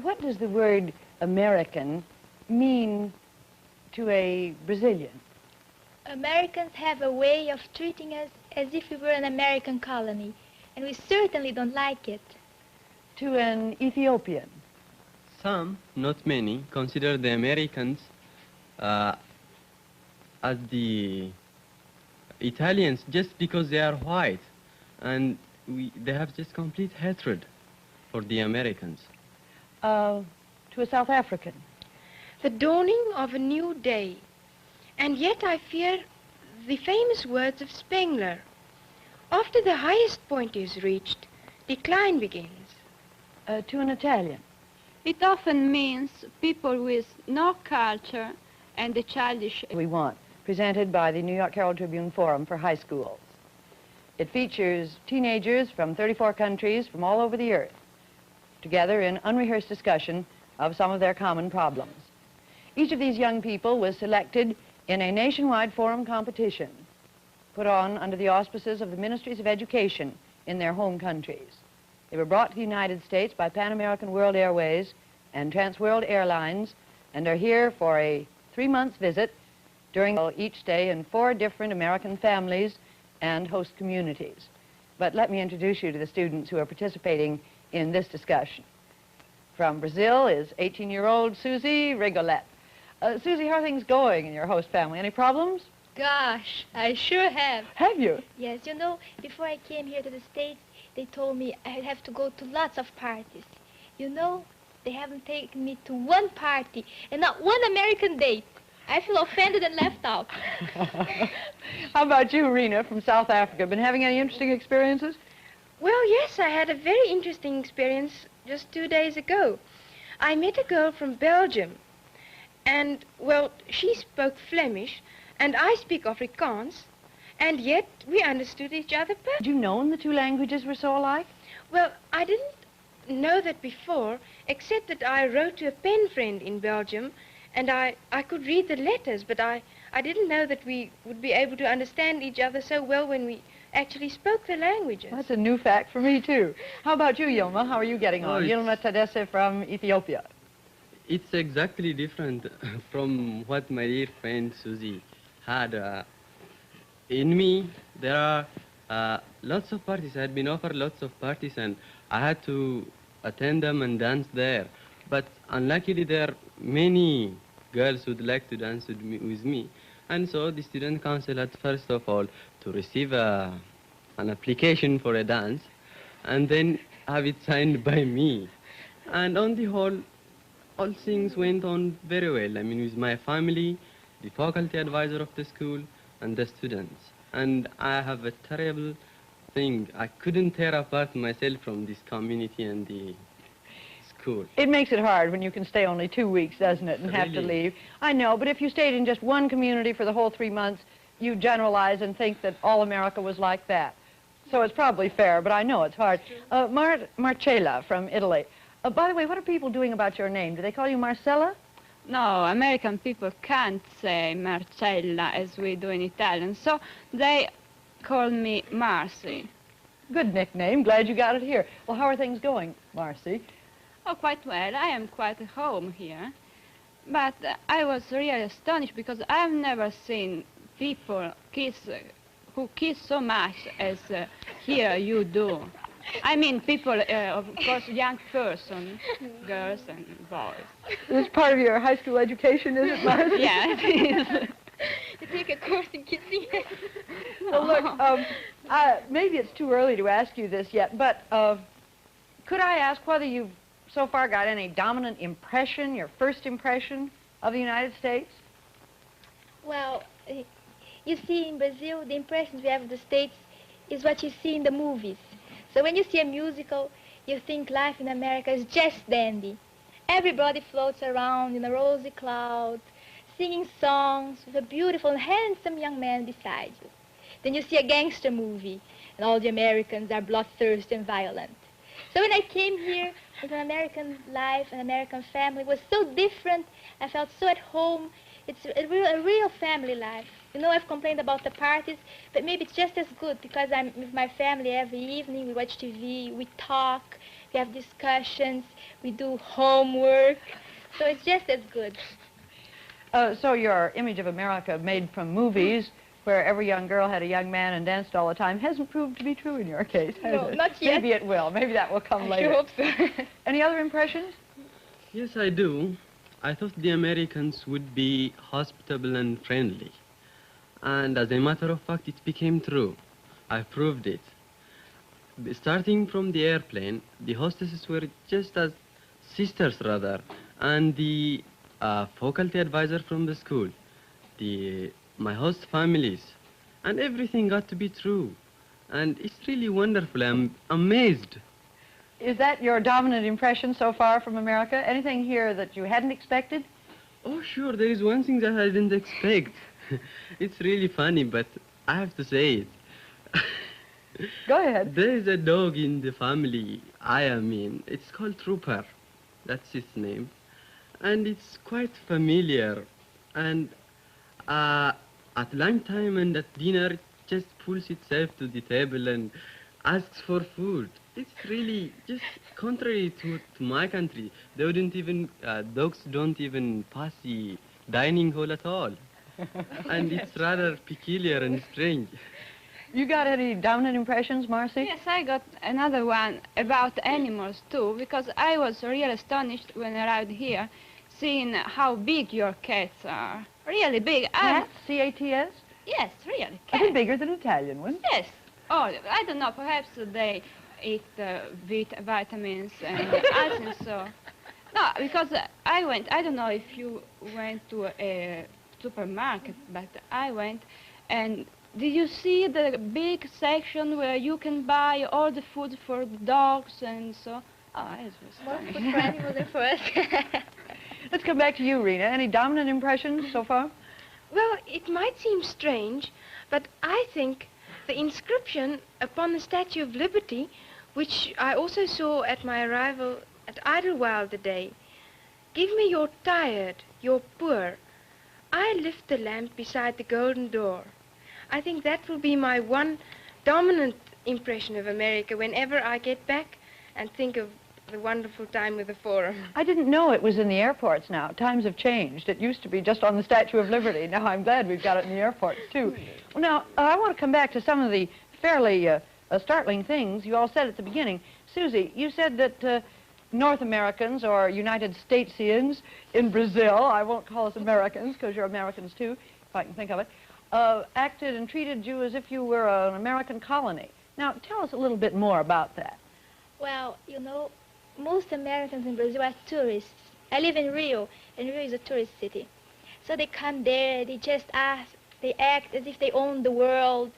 what does the word American mean to a Brazilian? Americans have a way of treating us as if we were an American colony, and we certainly don't like it. To an Ethiopian? Some, not many, consider the Americans as the Italians just because they are white, and they have just complete hatred for the Americans. To a South African? The dawning of a new day. And yet I fear the famous words of Spengler. After the highest point is reached, decline begins. To an Italian? It often means people with no culture and the childish... We want, presented by the New York Herald Tribune Forum for High Schools. It features teenagers from 34 countries from all over the earth, together in unrehearsed discussion of some of their common problems. Each of these young people was selected in a nationwide forum competition put on under the auspices of the Ministries of Education in their home countries. They were brought to the United States by Pan American World Airways and Trans World Airlines and are here for a 3-month visit during each stay in 4 different American families and host communities. But let me introduce you to the students who are participating in this discussion. From Brazil is 18-year-old Susie Rigolette. Susie, how are things going in your host family? Any problems? Gosh, I sure have. Have you? Yes, you know, before I came here to the States, they told me I'd have to go to lots of parties. You know, they haven't taken me to one party and not one American date. I feel offended and left out. How about you, Rena, from South Africa? Been having any interesting experiences? Well, yes, I had a very interesting experience just 2 days ago. I met a girl from Belgium. And, well, she spoke Flemish, and I speak Afrikaans, and yet we understood each other perfectly. Had you known the 2 languages were so alike? Well, I didn't know that before, except that I wrote to a pen friend in Belgium, and I could read the letters, but I didn't know that we would be able to understand each other so well when we actually spoke the languages. Well, that's a new fact for me, too. How about you, Yilma? How are you getting on? Yilma Tadesse from Ethiopia. It's exactly different from what my dear friend Susie had. In me, there are lots of parties. I had been offered lots of parties, and I had to attend them and dance there. But unluckily, there are many girls who would like to dance with me. And so the student council had, first of all, to receive an application for a dance, and then have it signed by me. And on the whole, all things went on very well. I mean, with my family, the faculty advisor of the school, and the students. And I have a terrible thing. I couldn't tear apart myself from this community and the school. It makes it hard when you can stay only 2 weeks, doesn't it, and have to leave. I know, but if you stayed in just one community for the whole 3 months, you generalize and think that all America was like that. So it's probably fair, but I know it's hard. Marcella from Italy. By the way, what are people doing about your name? Do they call you Marcella? No, American people can't say Marcella as we do in Italian, so they call me Marcy. Good nickname. Glad you got it here. Well, how are things going, Marcy? Oh, quite well. I am quite at home here. But I was really astonished because I've never seen people who kiss so much as here you do. I mean people, of course, young person, girls and boys. This is part of your high school education, is it, Marcy? Yeah, it is. You take a course in kissing. Well, look, maybe it's too early to ask you this yet, but could I ask whether you've so far got any dominant impression, your first impression of the United States? Well, you see, in Brazil, the impressions we have of the States is what you see in the movies. So when you see a musical, you think life in America is just dandy. Everybody floats around in a rosy cloud, singing songs with a beautiful and handsome young man beside you. Then you see a gangster movie, and all the Americans are bloodthirsty and violent. So when I came here, with an American life, an American family, it was so different. I felt so at home. It's a real family life. You know, I've complained about the parties, but maybe it's just as good because I'm with my family every evening. We watch TV, we talk, we have discussions, we do homework. So it's just as good. So your image of America made from movies, where every young girl had a young man and danced all the time, hasn't proved to be true in your case, has No, it? not yet. Maybe it will. Maybe that will come I later. sure hope so. Any other impressions? Yes, I do. I thought the Americans would be hospitable and friendly. And as a matter of fact, it became true. I proved it. Starting from the airplane, the hostesses were just as sisters, rather, and the faculty advisor from the school, my host families, and everything got to be true. And it's really wonderful. I'm amazed. Is that your dominant impression so far from America? Anything here that you hadn't expected? Oh, sure, there is one thing that I didn't expect. It's really funny, but I have to say it. Go ahead. There is a dog in the family I am in. It's called Trooper. That's its name. And it's quite familiar. And at lunchtime and at dinner, it just pulls itself to the table and asks for food. It's really just contrary to my country. They wouldn't even, dogs don't even pass the dining hall at all. And it's rather peculiar and strange. You got any dominant impressions, Marcy? Yes, I got another one about animals too, because I was really astonished when I arrived here, seeing how big your cats are. Really big. Cats? C-A-T-S? Yes, really, A cats. bit bigger than Italian ones. Yes. Oh, I don't know, perhaps they eat vitamins and I think so. No, because I don't know if you went to a supermarket, but I went, and did you see the big section where you can buy all the food for the dogs and so? Oh, it was More funny. food for animals than for us. Let's come back to you, Rena. Any dominant impressions so far? Well, it might seem strange, but I think the inscription upon the Statue of Liberty, which I also saw at my arrival at Idlewild today, "Give me your tired, your poor. I lift the lamp beside the golden door." I think that will be my one dominant impression of America whenever I get back and think of the wonderful time with the Forum. I didn't know it was in the airports now. Times have changed. It used to be just on the Statue of Liberty. Now I'm glad we've got it in the airports, too. Well, now, I want to come back to some of the fairly startling things you all said at the beginning. Susie, you said that North Americans, or United Statesians in Brazil, I won't call us Americans because you're Americans, too, if I can think of it, acted and treated you as if you were an American colony. Now, tell us a little bit more about that. Well, you know, most Americans in Brazil are tourists. I live in Rio, and Rio is a tourist city. So they come there, they just ask, they act as if they own the world,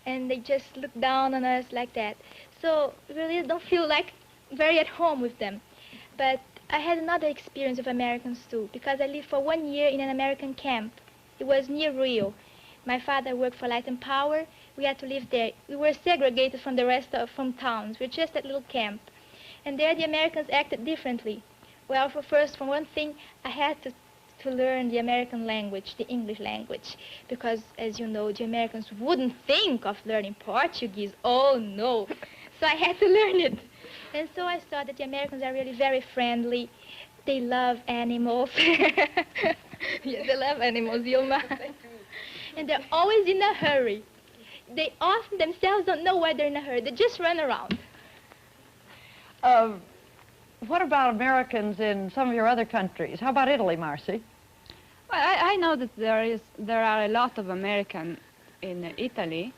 and they just look down on us like that. So we really don't feel like very at home with them. But I had another experience with Americans too, because I lived for 1 year in an American camp. It was near Rio. My father worked for Light and Power. We had to live there. We were segregated from the rest from towns. We were just that little camp. And there the Americans acted differently. Well, for one thing, I had to learn the American language, the English language, because, as you know, the Americans wouldn't think of learning Portuguese. Oh, no. So I had to learn it. And so I saw that the Americans are really very friendly. They love animals. Yes, they love animals, Yilma. And they're always in a hurry. They often themselves don't know why they're in a hurry. They just run around. What about Americans in some of your other countries? How about Italy, Marcy? Well, I know that there are a lot of Americans in Italy,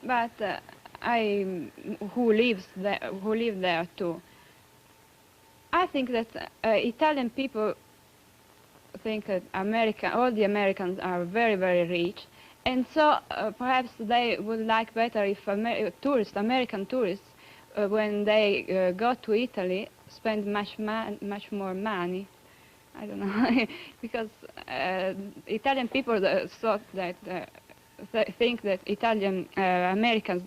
but who live there too. I think that Italian people think that all the Americans are very, very rich, and so perhaps they would like better if American tourists, when they go to Italy, spend much more money. I don't know, because Italian people thought that think that Italian Americans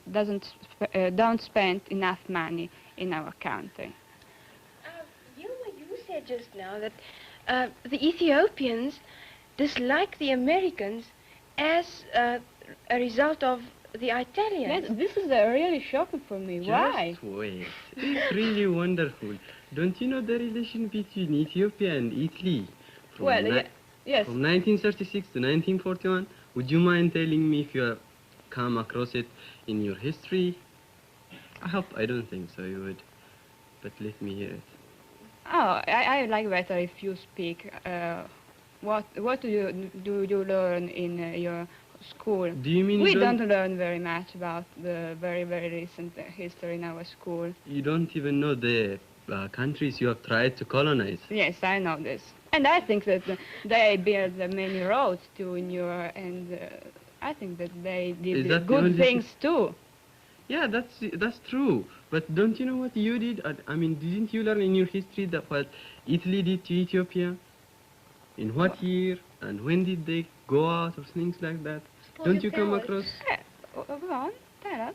don't spend enough money in our country. You said just now that the Ethiopians dislike the Americans as a result of the Italians. Yes, this is really shocking for me. Why? Just wait. It's really wonderful. Don't you know the relation between Ethiopia and Italy? Well, yes. From 1936 to 1941? Would you mind telling me if you have come across it in your history? I don't think so you would. But let me hear it. Oh, I like better if you speak. What do you learn in your school? Do you mean we you don't learn very much about the very recent history in our school. You don't even know the countries you have tried to colonize? Yes, I know this. And I think that they built many roads too in your, and I think that they did good things too. Yeah, that's true. But don't you know what you did? I mean, didn't you learn in your history that what Italy did to Ethiopia? In what year? And when did they go out or things like that? Don't you come across? Go on, tell us.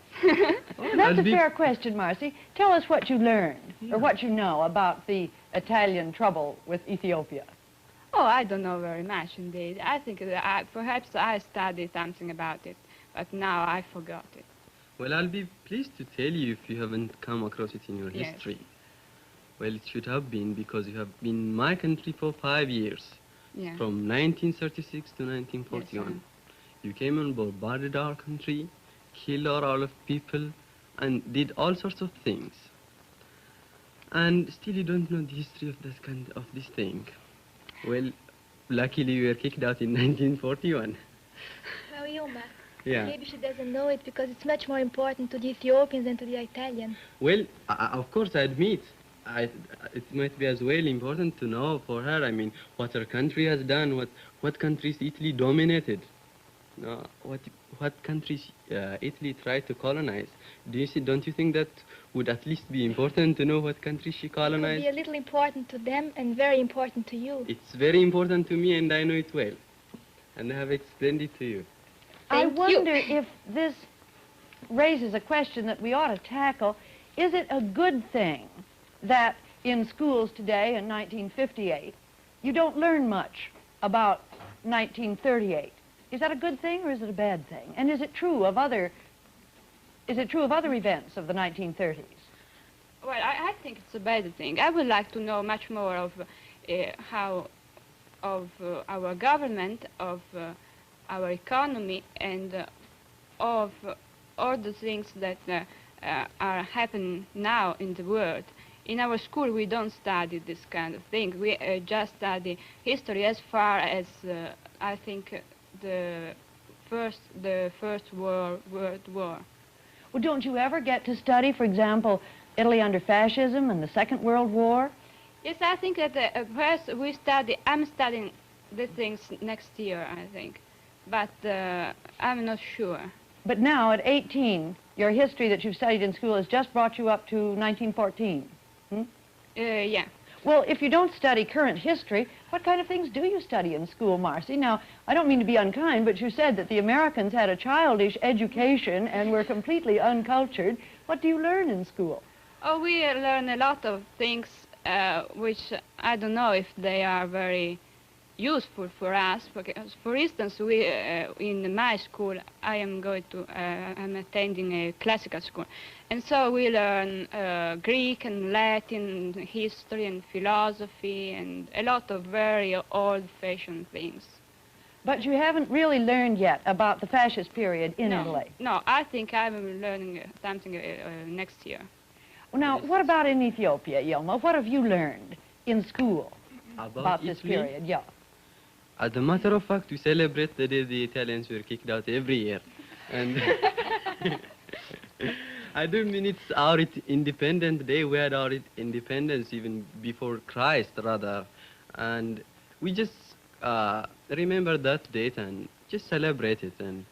That's a fair question, Marcy. Tell us what you learned, or what you know about the Italian trouble with Ethiopia. Oh, I don't know very much indeed. I think that perhaps I studied something about it, but now I forgot it. Well, I'll be pleased to tell you if you haven't come across it in your history. Well, it should have been because you have been in my country for 5 years. Yeah. From 1936 to 1941. Yes, you came and bombarded our country, killed all of people, and did all sorts of things. And still you don't know the history of this thing. Well, luckily you were kicked out in 1941. Well, Yilma, Yeah. maybe she doesn't know it because it's much more important to the Ethiopians than to the Italians. Well, of course I admit, it might be as well important to know for her, I mean, what her country has done, what countries Italy dominated, what countries Italy tried to colonize. Don't you think that would at least be important to know what countries she It colonized? would be a little important to them and very important to you. It's very important to me and I know it well. And I have explained it to you. I wonder if this raises a question that we ought to tackle. Is it a good thing that in schools today in 1958 you don't learn much about 1938? Is that a good thing or is it a bad thing? And is it true of other events of the 1930s? Well, I think it's a bad thing. I would like to know much more of our government, of our economy, and of all the things that are happening now in the world. In our school, we don't study this kind of thing. We just study history as far as I think the first World War. Well, don't you ever get to study, for example, Italy under fascism and the Second World War? Yes, I think that first I'm studying the things next year, I think, but I'm not sure. But now, at 18, your history that you've studied in school has just brought you up to 1914. Yeah. Well, if you don't study current history, what kind of things do you study in school, Marcy? Now, I don't mean to be unkind, but you said that the Americans had a childish education and were completely uncultured. What do you learn in school? Oh, we learn a lot of things which I don't know if they are very useful for us. Because, for instance, we in my school, I'm attending a classical school, and so we learn Greek and Latin, history and philosophy, and a lot of very old-fashioned things. But you haven't really learned yet about the fascist period in Italy. No, I think I'm learning something next year. Well, now, what about in Ethiopia, Yilma? What have you learned in school about this period? Yeah. As a matter of fact, we celebrate the day the Italians were kicked out every year. And I don't mean it's our independent day. We had our independence even before Christ, rather. And we just remember that date and just celebrate it. And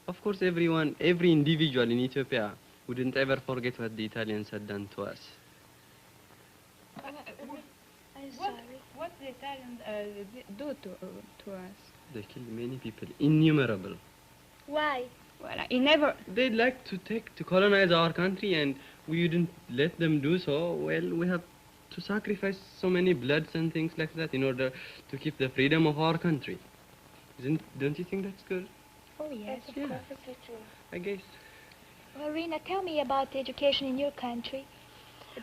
of course, every individual in Ethiopia wouldn't ever forget what the Italians had done to us. I'm sorry. What the Italians do to us? They killed many people, innumerable. Why? Well, They'd like to colonize our country, and we wouldn't let them do so. Well, we have to sacrifice so many bloods and things like that in order to keep the freedom of our country. Don't you think that's good? Oh, yes, That's of course. perfectly true. I guess. Well, Rena, tell me about education in your country.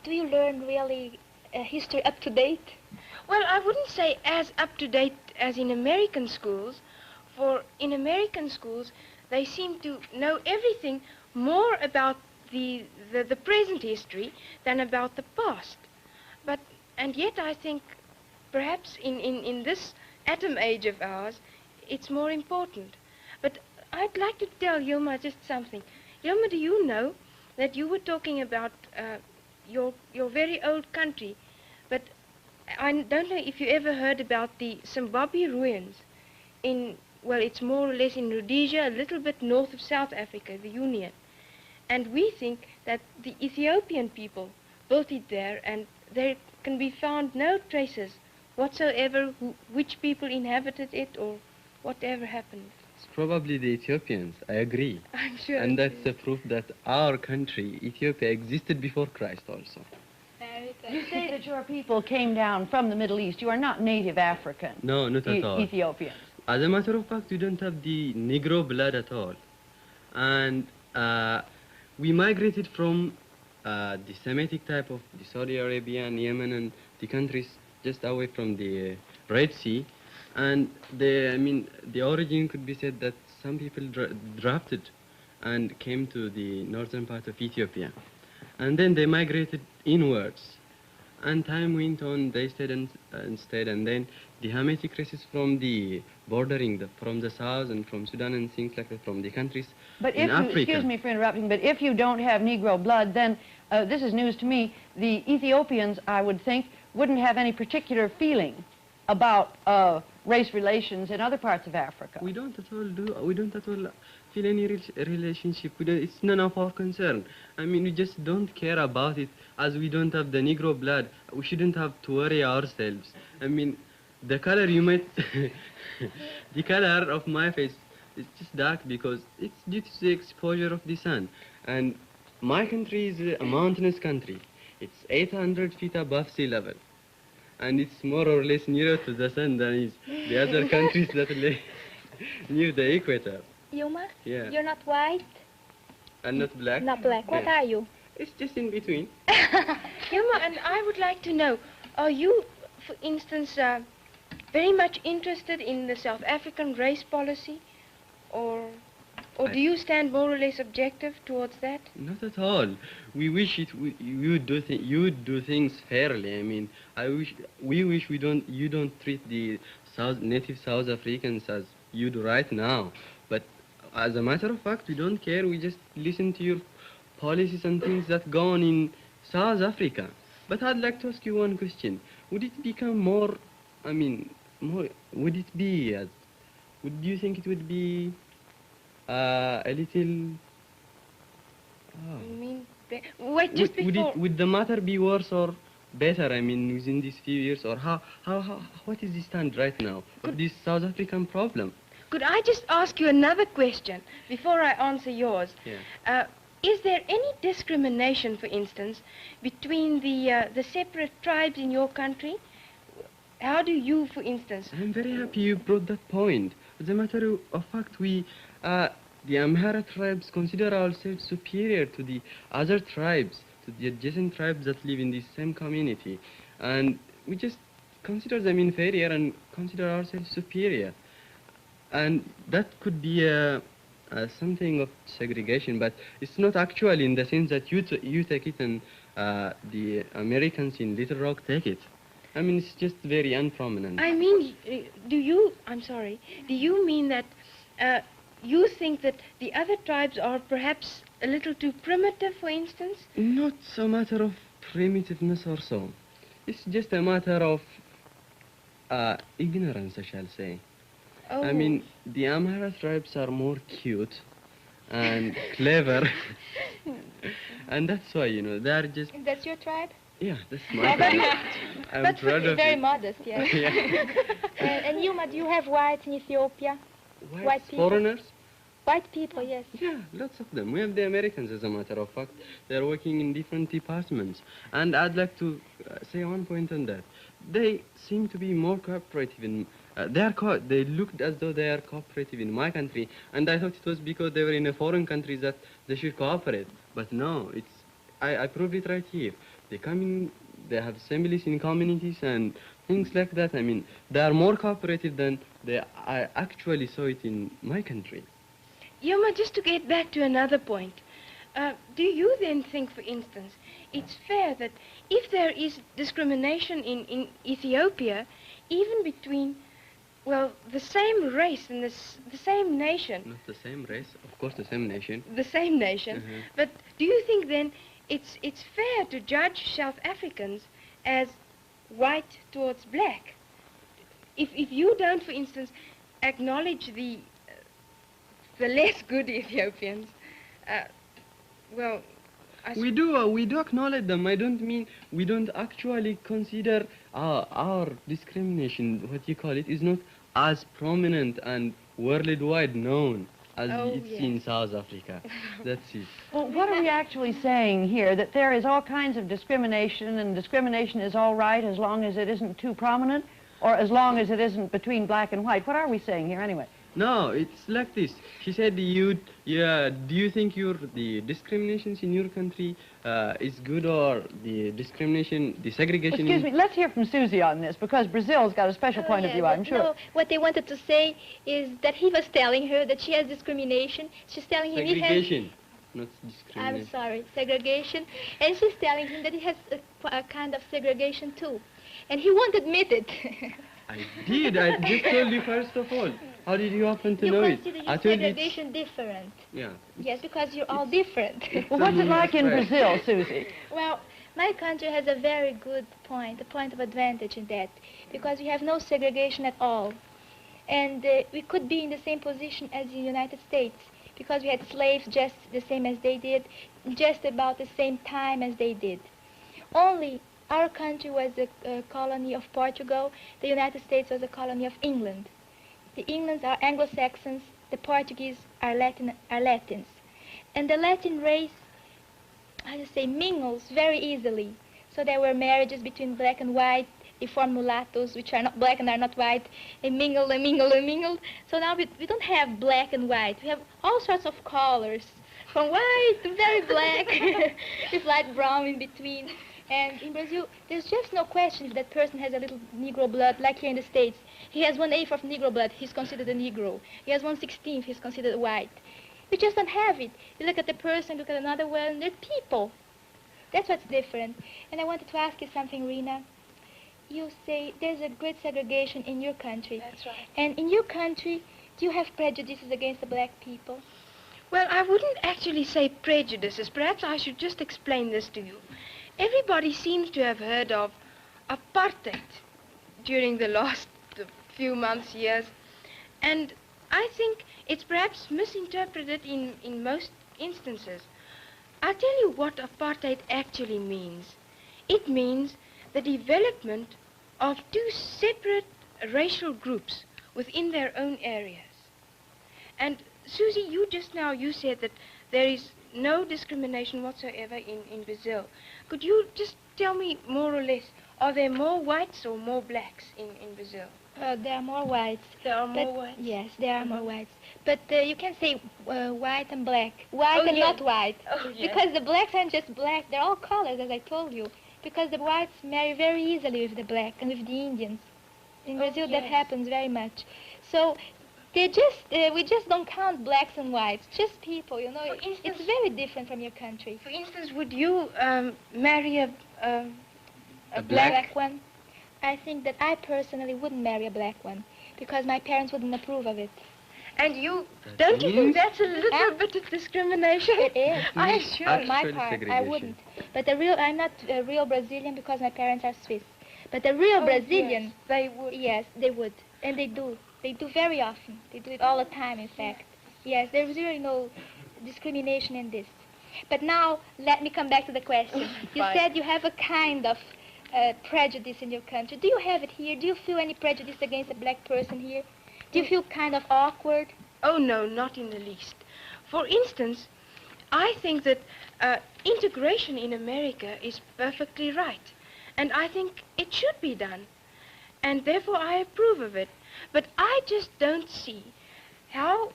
Do you learn really history up to date? Well, I wouldn't say as up-to-date as in American schools, for in American schools, they seem to know everything more about the present history than about the past. And yet I think perhaps in this atom age of ours, it's more important. But I'd like to tell Yilma just something. Yilma, do you know that you were talking about your very old country, but I don't know if you ever heard about the Zimbabwe ruins well, it's more or less in Rhodesia, a little bit north of South Africa, the Union. And we think that the Ethiopian people built it there, and there can be found no traces whatsoever which people inhabited it or whatever happened. It's probably the Ethiopians, I agree. I'm sure. And that's a proof that our country, Ethiopia, existed before Christ also. You say that your people came down from the Middle East. You are not native African. No, not at all. Ethiopians. As a matter of fact, we don't have the Negro blood at all. And we migrated from the Semitic type of the Saudi Arabia and Yemen and the countries just away from the Red Sea. And the origin could be said that some people drafted and came to the northern part of Ethiopia. And then they migrated inwards. And time went on, they stayed and stayed. And then the Hamitic races from the bordering, from the south and from Sudan and things like that, from the countries But in if you, Africa. excuse me for interrupting, but if you don't have Negro blood, then this is news to me. The Ethiopians, I would think, wouldn't have any particular feeling about race relations in other parts of Africa. We don't at all feel any relationship. It's none of our concern. I mean, we just don't care about it, as we don't have the Negro blood. We shouldn't have to worry ourselves. I mean, the color you might, the color of my face is just dark because it's due to the exposure of the sun. And my country is a mountainous country. It's 800 feet above sea level. And it's more or less nearer to the sun than is the other countries that lay near the equator. Yuma? Yeah. You're not white? And not black? Not black. What Yeah. are you? It's just in between. Yilma, and I would like to know, are you, for instance, very much interested in the South African race policy? Or do you stand more or less objective towards that? Not at all. We wish you would do things fairly. I mean, we wish you don't treat the native South Africans as you do right now. But as a matter of fact, we don't care. We just listen to your policies and things that go on in South Africa. But I'd like to ask you one question. Would it become more, would it be, do you think it would be a little... I mean, wait, just before... Would the matter be worse or better, within these few years? Or what is the stand right now of this South African problem? Could I just ask you another question before I answer yours? Yeah. Is there any discrimination, for instance, between the separate tribes in your country? How do you, for instance... I'm very happy you brought that point. As a matter of fact, the Amhara tribes consider ourselves superior to the other tribes, to the adjacent tribes that live in the same community. And we just consider them inferior and consider ourselves superior. And that could be something of segregation, but it's not actually in the sense that you take it and the Americans in Little Rock take it. It's just very unprominent. I mean, do you mean that you think that the other tribes are perhaps a little too primitive, for instance? Not a matter of primitiveness or so. It's just a matter of ignorance, I shall say. Oh. The Amhara tribes are more cute and clever. And that's why, they're just... That's your tribe? Yeah, that's my tribe. I'm But proud of very it. modest, yes. Yeah. And Yuma, do you have whites in Ethiopia? White people? Foreigners? White people, yes. Yeah, lots of them. We have the Americans, as a matter of fact. They're working in different departments. And I'd like to say one point on that. They seem to be more cooperative in they looked as though they are cooperative in my country, and I thought it was because they were in a foreign country that they should cooperate. But no, I proved it right here. They come in, they have assemblies in communities and things like that. I mean, they are more cooperative than I actually saw it in my country. Yoma, just to get back to another point, do you then think, for instance, it's fair that if there is discrimination in Ethiopia, even between, well, the same race and the same nation? Not the same race, of course the same nation. The same nation. But do you think then it's fair to judge South Africans as white towards black? If you don't, for instance, acknowledge the less good Ethiopians, well, we do acknowledge them. I don't mean we don't actually consider our discrimination, what you call it, is not as prominent and worldwide known as it's in South Africa. That's it. Well, what are we actually saying here? That there is all kinds of discrimination, and discrimination is all right as long as it isn't too prominent, or as long as it isn't between black and white? What are we saying here anyway? No, it's like this. She said, do you think the discriminations in your country is good, or the discrimination, the segregation? Excuse me, let's hear from Susie on this, because Brazil's got a special point of view, I'm sure. No, what they wanted to say is that he was telling her that she has discrimination. She's telling him he has... Segregation, not discrimination. I'm sorry, segregation. And she's telling him that he has a kind of segregation too. And he won't admit it. I did. I just told you first of all. How did you happen to know it? You consider your segregation different. Yeah. Yes, because you're all different. Well, what's it like in Brazil, Susie? Well, my country has a very good point, a point of advantage in that, because we have no segregation at all. And we could be in the same position as the United States, because we had slaves just the same as they did, just about the same time as they did. Only our country was a colony of Portugal. The United States was a colony of England. The Englands are Anglo-Saxons. The Portuguese are Latins. And the Latin race, how to say, mingles very easily. So there were marriages between black and white. They formed mulattoes, which are not black and are not white. They mingled and mingled and mingled. So now we don't have black and white. We have all sorts of colors, from white to very black, with light brown in between. And in Brazil, there's just no question if that person has a little Negro blood, like here in the States. He has 1/8 of Negro blood, he's considered a Negro. He has 1/16, he's considered white. We just don't have it. You look at the person, look at another one, they're people. That's what's different. And I wanted to ask you something, Rena. You say there's a great segregation in your country. That's right. And in your country, do you have prejudices against the black people? Well, I wouldn't actually say prejudices. Perhaps I should just explain this to you. Everybody seems to have heard of apartheid during the last few months, years. And I think it's perhaps misinterpreted in most instances. I'll tell you what apartheid actually means. It means the development of two separate racial groups within their own areas. And Susie, you said that there is no discrimination whatsoever in Brazil. Could you just tell me more or less, are there more whites or more blacks in Brazil? There are more whites. There are more whites? Yes, there are more whites. But you can say white and black. White and not white. Oh, yes. Because the blacks aren't just black, they're all colors, as I told you. Because the whites marry very easily with the black and with the Indians. In Brazil, that happens very much. So we just don't count blacks and whites, just people, you know. It's very different from your country. For instance, would you marry a black one? I think that I personally wouldn't marry a black one because my parents wouldn't approve of it. And don't you think that's a little bit of discrimination? It is. I'm sure. On my part, I wouldn't. But I'm not a real Brazilian because my parents are Swiss. But the real Brazilian, yes, they would. Yes, they would. And they do. They do very often. They do it all the time, in fact. Yes, there's really no discrimination in this. But now, let me come back to the question. You said you have a kind of prejudice in your country. Do you have it here? Do you feel any prejudice against a black person here? Do you feel kind of awkward? Oh, no, not in the least. For instance, I think that integration in America is perfectly right. And I think it should be done. And therefore, I approve of it. But I just don't see how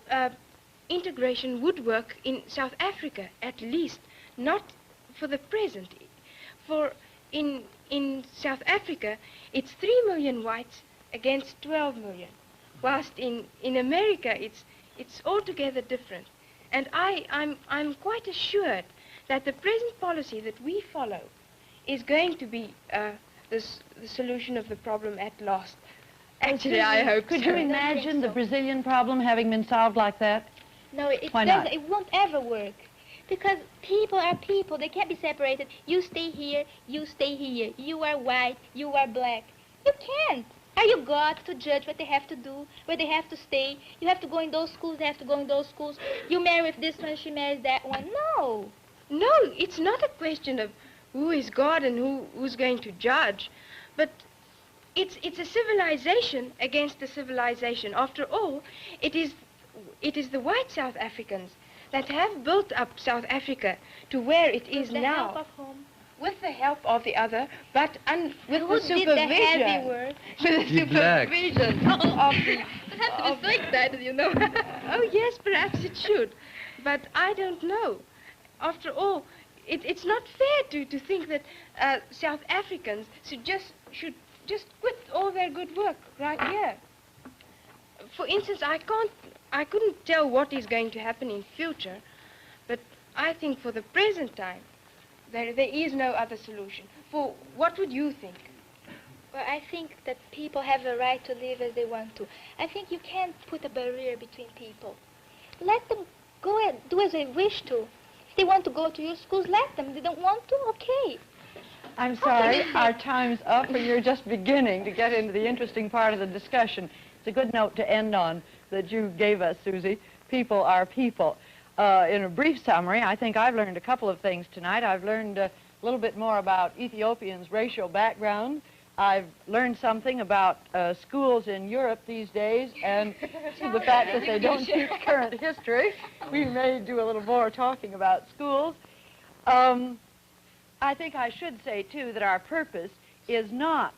integration would work in South Africa, at least not for the present. For in South Africa, it's 3 million whites against 12 million, whilst in America it's altogether different. And I'm quite assured that the present policy that we follow is going to be the solution of the problem at last. Actually, I hope Could so. you imagine the Brazilian problem having been solved like that? No, Why not? it won't ever work. Because people are people. They can't be separated. You stay here, you stay here. You are white, you are black. You can't. Are you God to judge what they have to do, where they have to stay? You have to go in those schools, they have to go in those schools. You marry with this one, she marries that one. No. No, it's not a question of who is God and who's going to judge, but it's a civilization against a civilization. After all, it is the white South Africans that have built up South Africa to where it is With the now. help of whom? With the help of the other, but with Who the did supervision. the heavy work? With the The black. supervision of the. It has to be so excited, you know. Oh yes, perhaps it should, but I don't know. After all, it's not fair to think that South Africans should just quit all their good work right here. For instance, I couldn't tell what is going to happen in future, but I think for the present time, there is no other solution. For what would you think? Well, I think that people have the right to live as they want to. I think you can't put a barrier between people. Let them go and do as they wish to. If they want to go to your schools, let them. If they don't want to, okay. I'm sorry, our time's up, and you're just beginning to get into the interesting part of the discussion. It's a good note to end on that you gave us, Susie. People are people. In a brief summary, I think I've learned a couple of things tonight. I've learned a little bit more about Ethiopians' racial background. I've learned something about schools in Europe these days, and the fact that they don't teach current history. We may do a little more talking about schools. I think I should say, too, that our purpose is not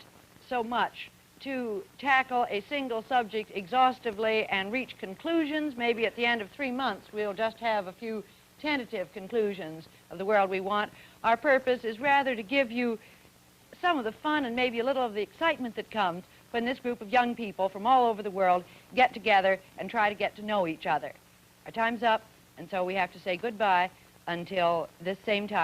so much to tackle a single subject exhaustively and reach conclusions. Maybe at the end of 3 months we'll just have a few tentative conclusions of the world we want. Our purpose is rather to give you some of the fun and maybe a little of the excitement that comes when this group of young people from all over the world get together and try to get to know each other. Our time's up, and so we have to say goodbye until this same time.